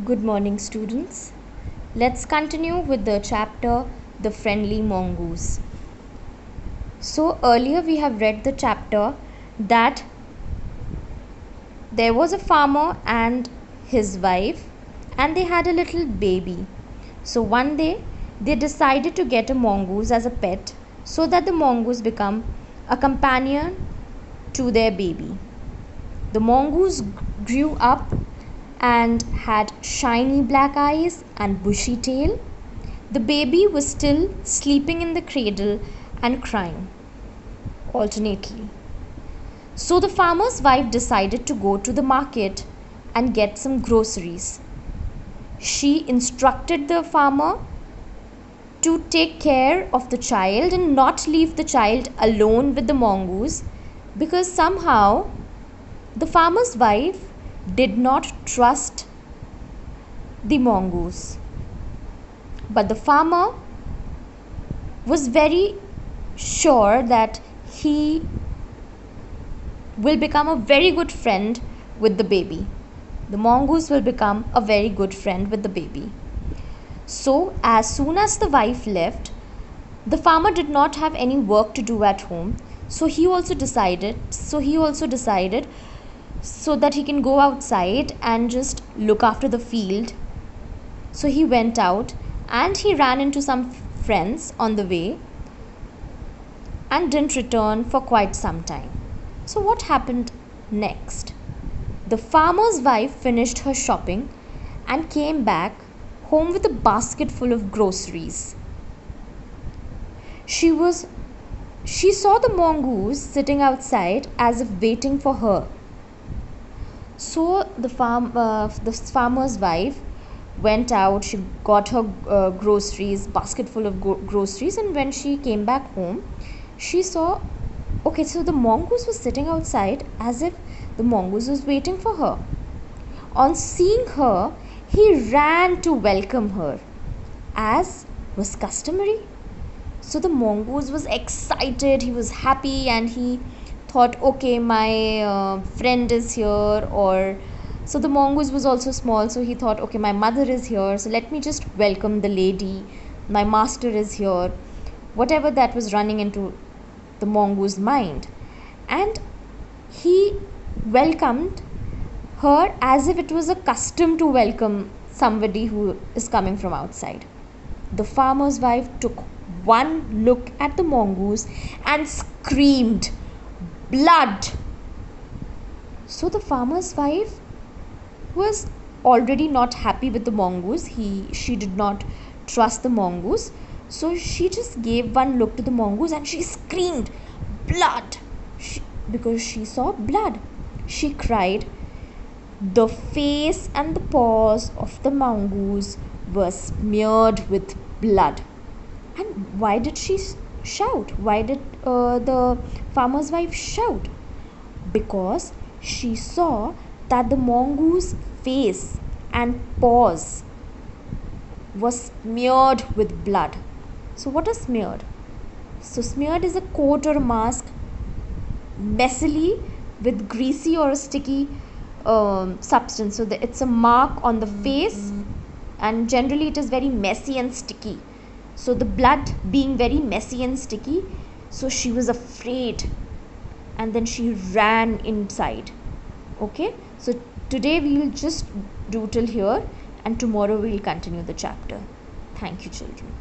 Good morning, students. Let's continue with the chapter The Friendly Mongoose. So, earlier we have read the chapter that there was a farmer and his wife, and they had a little baby. So, one day they decided to get a mongoose as a pet so that the mongoose become a companion to their baby. The mongoose grew up and had shiny black eyes and bushy tail. The baby was still sleeping in the cradle and crying alternately. So the farmer's wife decided to go to the market and get some groceries. She instructed the farmer to take care of the child and not leave the child alone with the mongoose, because somehow the farmer's wife did not trust the mongoose. But the farmer was very sure that he will become a very good friend with the baby. The mongoose will become a very good friend with the baby. So, as soon as the wife left, the farmer did not have any work to do at home. So he also decided so that he can go outside and just look after the field. So he went out and he ran into some friends on the way and didn't return for quite some time. So what happened next? The farmer's wife finished her shopping and came back home with a basket full of groceries. She saw the mongoose sitting outside as if waiting for her. So the farmer's wife went out. She got her groceries, basket full of groceries, and when she came back home, she saw, okay, so the mongoose was sitting outside as if the mongoose was waiting for her. On seeing her, he ran to welcome her, as was customary. So the mongoose was excited, he was happy, and he thought, okay, my friend is here. Or so the mongoose was also small, so he thought, okay, my mother is here, so let me just welcome the lady, my master is here. Whatever that was running into the mongoose's mind, and he welcomed her as if it was a custom to welcome somebody who is coming from outside. The farmer's wife took one look at the mongoose and screamed, "Blood!" So the farmer's wife was already not happy with the mongoose. She did not trust the mongoose. So she just gave one look to the mongoose and she screamed, "Blood!" Because she saw blood. She cried. The face and the paws of the mongoose were smeared with blood. And why did she shout? Why did the farmer's wife shout? Because she saw that the mongoose face and paws was smeared with blood. So what is smeared? So smeared is a coat or a mask messily with greasy or a sticky substance. So it's a mark on the face, and generally it is very messy and sticky. So the blood being very messy and sticky, so she was afraid, and then she ran inside. Okay, so today we will just do till here, and tomorrow we will continue the chapter. Thank you, children.